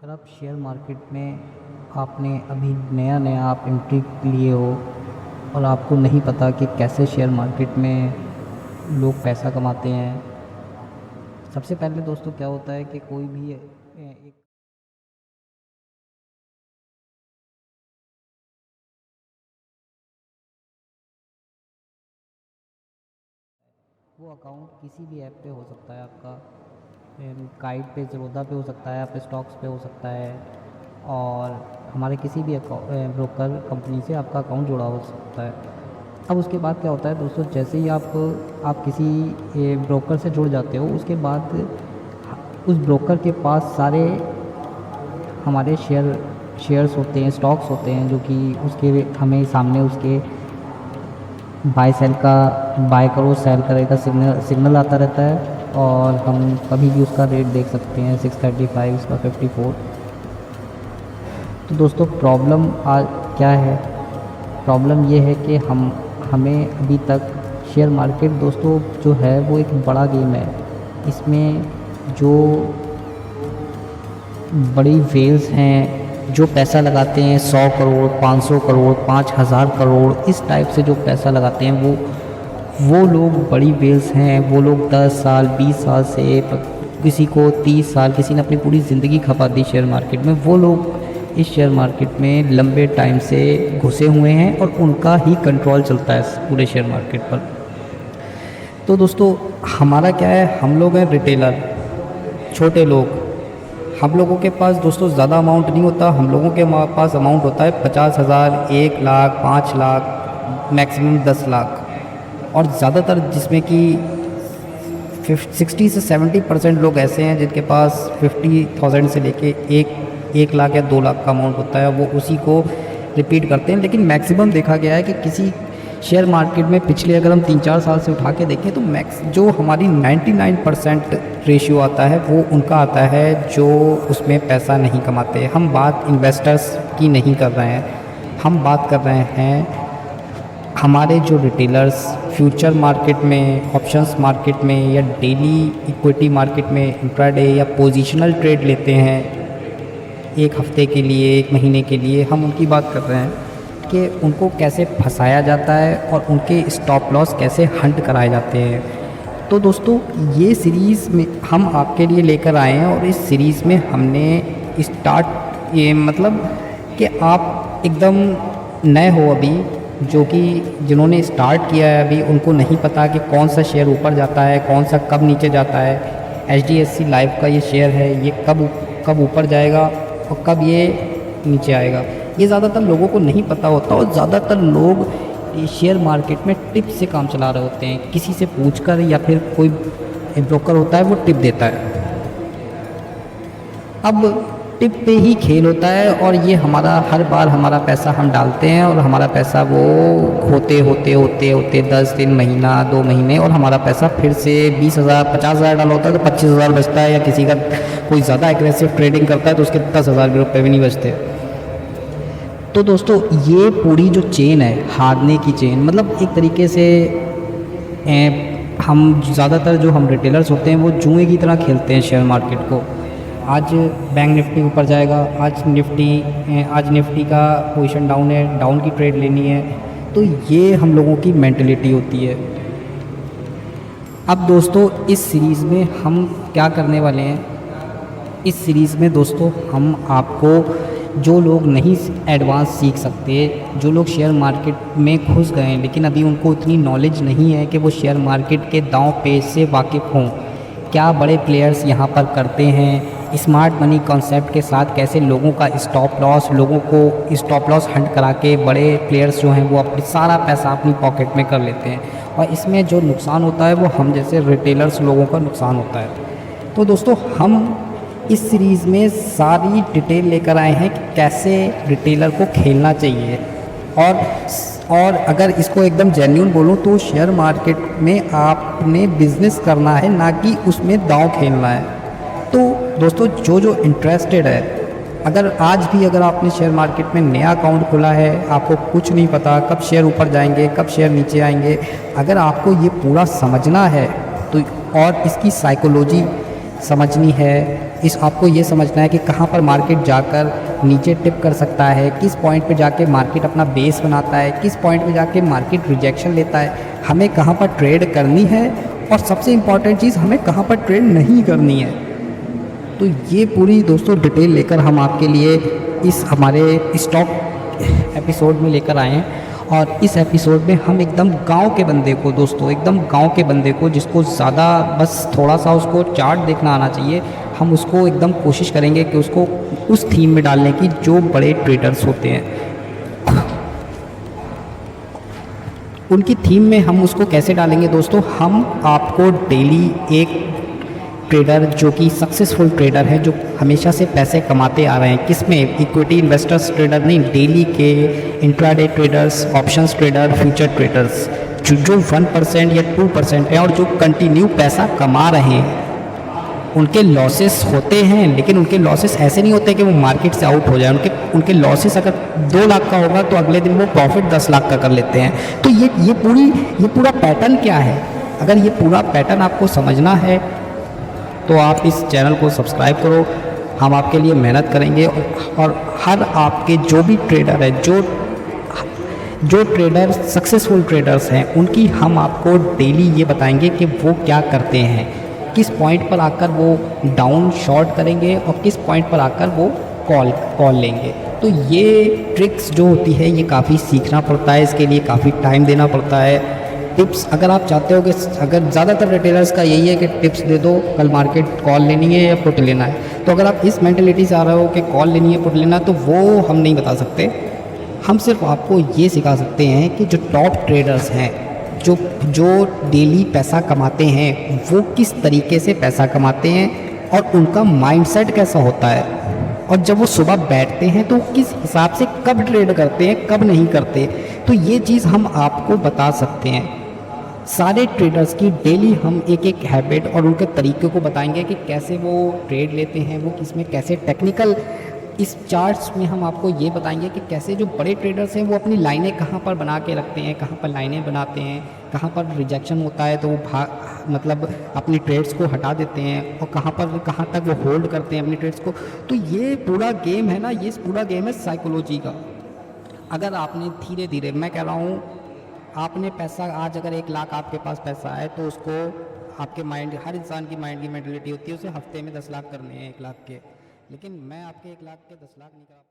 अगर आप share market में आपने अभी नया नया आप एंट्री लिए हो और आपको नहीं पता कि कैसे शेयर मार्केट में लोग पैसा कमाते हैं। सबसे पहले दोस्तों क्या होता है कि कोई भी एक वो अकाउंट किसी भी ऐप पे हो सकता है आपका, काइट पे, ज़रोदा पे हो सकता है, आप स्टॉक्स पे हो सकता है, और हमारे किसी भी ब्रोकर कंपनी से आपका अकाउंट जुड़ा हो सकता है। अब उसके बाद क्या होता है दोस्तों, जैसे ही आप किसी ब्रोकर से जुड़ जाते हो, उसके बाद उस ब्रोकर के पास सारे हमारे शेयर्स होते हैं, स्टॉक्स होते हैं, जो कि उसके हमें सामने उसके बाय करो सेल करे का सिग्नल आता रहता है, और हम कभी भी उसका रेट देख सकते हैं 635, उसका 54। तो दोस्तों प्रॉब्लम आज क्या है? प्रॉब्लम ये है कि हमें अभी तक शेयर मार्केट दोस्तों जो है वो एक बड़ा गेम है। इसमें जो बड़ी वेल्स हैं जो पैसा लगाते हैं 100 करोड़, 500 करोड़, 5000 करोड़, इस टाइप से जो पैसा लगाते हैं वो लोग बड़ी वेल्स हैं। वो लोग 10 साल 20 साल से, किसी को 30 साल, किसी ने अपनी पूरी ज़िंदगी खपा दी शेयर मार्केट में। वो लोग इस शेयर मार्केट में लंबे टाइम से घुसे हुए हैं और उनका ही कंट्रोल चलता है पूरे शेयर मार्केट पर। तो दोस्तों हमारा क्या है, हम लोग हैं रिटेलर, छोटे लोग। हम लोगों के पास दोस्तों ज़्यादा अमाउंट नहीं होता। हम लोगों के पास अमाउंट होता है 50,000, 1 लाख, 5 लाख, मैक्सिमम 10 लाख। और ज़्यादातर जिसमें कि 60 से 70% लोग ऐसे हैं जिनके पास 50,000 से लेके 1 लाख या 2 लाख का अमाउंट होता है, वो उसी को रिपीट करते हैं। लेकिन मैक्सिमम देखा गया है कि किसी शेयर मार्केट में पिछले अगर हम 3-4 साल से उठा के देखें तो जो हमारी 99% रेशियो आता है वो उनका आता है जो उसमें पैसा नहीं कमाते। हम बात इन्वेस्टर्स की नहीं कर रहे हैं, हम बात कर रहे हैं हमारे जो रिटेलर्स फ्यूचर मार्केट में, ऑप्शंस मार्केट में, या डेली इक्विटी मार्केट में इंट्राडे या पोजीशनल ट्रेड लेते हैं 1 हफ्ते के लिए, 1 महीने के लिए। हम उनकी बात कर रहे हैं कि उनको कैसे फंसाया जाता है और उनके स्टॉप लॉस कैसे हंट कराए जाते हैं। तो दोस्तों ये सीरीज़ में हम आपके लिए लेकर आए हैं, और इस सीरीज़ में हमने ये मतलब कि आप एकदम नए हो अभी, जो कि जिन्होंने स्टार्ट किया है अभी, उनको नहीं पता कि कौन सा शेयर ऊपर जाता है, कौन सा कब नीचे जाता है। HDFC लाइफ का ये शेयर है, ये कब ऊपर जाएगा और कब ये नीचे आएगा, ये ज़्यादातर लोगों को नहीं पता होता। और ज़्यादातर लोग शेयर मार्केट में टिप से काम चला रहे होते हैं, किसी से पूछकर, या फिर कोई ब्रोकर होता है वो टिप देता है। अब टिप पे ही खेल होता है, और ये हर बार हमारा पैसा हम डालते हैं, और हमारा पैसा वो होते 10 दिन, महीना, 2 महीने, और हमारा पैसा फिर से 20,000, 50,000 डाला होता है तो 25,000 बचता है। या किसी का कोई ज़्यादा एग्रेसिव ट्रेडिंग करता है तो उसके 10,000 रुपये भी नहीं बचते। तो दोस्तों ये पूरी जो चेन है, हारने की चेन, मतलब एक तरीके से हम ज़्यादातर जो हम रिटेलर्स होते हैं वो जुए की तरह खेलते हैं शेयर मार्केट को। आज बैंक निफ्टी ऊपर जाएगा, आज निफ्टी का पोजीशन डाउन है, डाउन की ट्रेड लेनी है। तो ये हम लोगों की मेंटलिटी होती है। अब दोस्तों इस सीरीज़ में हम क्या करने वाले हैं, इस सीरीज़ में दोस्तों हम आपको, जो लोग नहीं एडवांस सीख सकते, जो लोग शेयर मार्केट में घुस गए हैं लेकिन अभी उनको इतनी नॉलेज नहीं है कि वो शेयर मार्केट के दांव पेच से वाकिफ़ हों, क्या बड़े प्लेयर्स यहाँ पर करते हैं, स्मार्ट मनी कॉन्सेप्ट के साथ कैसे लोगों को स्टॉप लॉस हंट करा के बड़े प्लेयर्स जो हैं वो अपनी सारा पैसा अपनी पॉकेट में कर लेते हैं, और इसमें जो नुकसान होता है वो हम जैसे रिटेलर्स लोगों का नुकसान होता है। तो दोस्तों हम इस सीरीज़ में सारी डिटेल लेकर आए हैं कि कैसे रिटेलर को खेलना चाहिए। और अगर इसको एकदम जेन्युइन बोलूँ तो शेयर मार्केट में आपने बिज़नेस करना है, ना कि उसमें दांव खेलना है। तो दोस्तों जो इंटरेस्टेड है, अगर आपने शेयर मार्केट में नया अकाउंट खोला है, आपको कुछ नहीं पता कब शेयर ऊपर जाएंगे, कब शेयर नीचे आएंगे, अगर आपको ये पूरा समझना है तो, और इसकी समझनी है। इस आपको ये समझना है कि कहाँ पर मार्केट जाकर नीचे टिप कर सकता है, किस पॉइंट पे जाके मार्केट अपना बेस बनाता है, किस पॉइंट पे जाके मार्केट रिजेक्शन लेता है, हमें कहाँ पर ट्रेड करनी है और सबसे इम्पॉर्टेंट चीज़ हमें कहाँ पर ट्रेड नहीं करनी है। तो ये पूरी दोस्तों डिटेल लेकर हम आपके लिए इस हमारे स्टॉक एपिसोड में लेकर आए हैं। और इस एपिसोड में हम एकदम गांव के बंदे को दोस्तों, एकदम गांव के बंदे को जिसको ज़्यादा बस थोड़ा सा उसको चार्ट देखना आना चाहिए, हम उसको एकदम कोशिश करेंगे कि उसको उस थीम में डालने की जो बड़े ट्रेडर्स होते हैं उनकी थीम में हम उसको कैसे डालेंगे दोस्तों। हम आपको डेली एक ट्रेडर जो कि सक्सेसफुल ट्रेडर है, जो हमेशा से पैसे कमाते आ रहे हैं, किसमें, इक्विटी इन्वेस्टर्स ट्रेडर नहीं, डेली के intraday traders, options trader, future traders, जो 1% या 2% है और जो कंटिन्यू पैसा कमा रहे हैं। उनके लॉसेस होते हैं, लेकिन उनके लॉसेस ऐसे नहीं होते कि वो मार्केट से आउट हो जाए। उनके लॉसेस अगर 2 लाख का होगा तो अगले दिन वो प्रॉफिट 10 लाख का कर लेते हैं। तो ये पूरा पैटर्न क्या है, अगर ये पूरा पैटर्न आपको समझना है तो आप इस चैनल को सब्सक्राइब करो। हम आपके लिए मेहनत करेंगे और हर आपके जो भी ट्रेडर है, जो ट्रेडर सक्सेसफुल ट्रेडर्स हैं, उनकी हम आपको डेली ये बताएंगे कि वो क्या करते हैं, किस पॉइंट पर आकर वो डाउन शॉर्ट करेंगे और किस पॉइंट पर आकर वो कॉल लेंगे। तो ये ट्रिक्स जो होती है ये काफ़ी सीखना पड़ता है, इसके लिए काफ़ी टाइम देना पड़ता है। टिप्स अगर आप चाहते हो कि, अगर ज़्यादातर रिटेलर्स का यही है कि टिप्स दे दो, कल मार्केट कॉल लेनी है या पुट लेना है, तो अगर आप इस मेंटेलिटी से आ रहे हो कि कॉल लेनी है पुट लेना है, तो वो हम नहीं बता सकते। हम सिर्फ आपको ये सिखा सकते हैं कि जो टॉप ट्रेडर्स हैं, जो डेली पैसा कमाते हैं, वो किस तरीके से पैसा कमाते हैं और उनका माइंडसेट कैसा होता है, और जब वो सुबह बैठते हैं तो किस हिसाब से कब ट्रेड करते हैं, कब नहीं करते। तो ये चीज़ हम आपको बता सकते हैं। सारे ट्रेडर्स की डेली हम एक एक हैबिट और उनके तरीके को बताएंगे कि कैसे वो ट्रेड लेते हैं, वो किसमें कैसे टेक्निकल, इस चार्ट्स में हम आपको ये बताएंगे कि कैसे जो बड़े ट्रेडर्स हैं वो अपनी लाइनें कहाँ पर बना के रखते हैं, कहाँ पर लाइनें बनाते हैं, कहाँ पर रिजेक्शन होता है तो वो मतलब अपनी ट्रेड्स को हटा देते हैं, और कहाँ तक वो होल्ड करते हैं अपनी ट्रेड्स को। तो ये पूरा गेम है ना, ये पूरा गेम है साइकोलॉजी का। अगर आपने धीरे धीरे, मैं कह रहा हूँ, आपने पैसा आज अगर 1 लाख आपके पास पैसा है तो उसको आपके माइंड, हर इंसान की माइंड की मेंटलिटी होती है उसे हफ्ते में 10 लाख करने हैं 1 लाख के, लेकिन मैं आपके 1 लाख के 10 लाख नहीं करा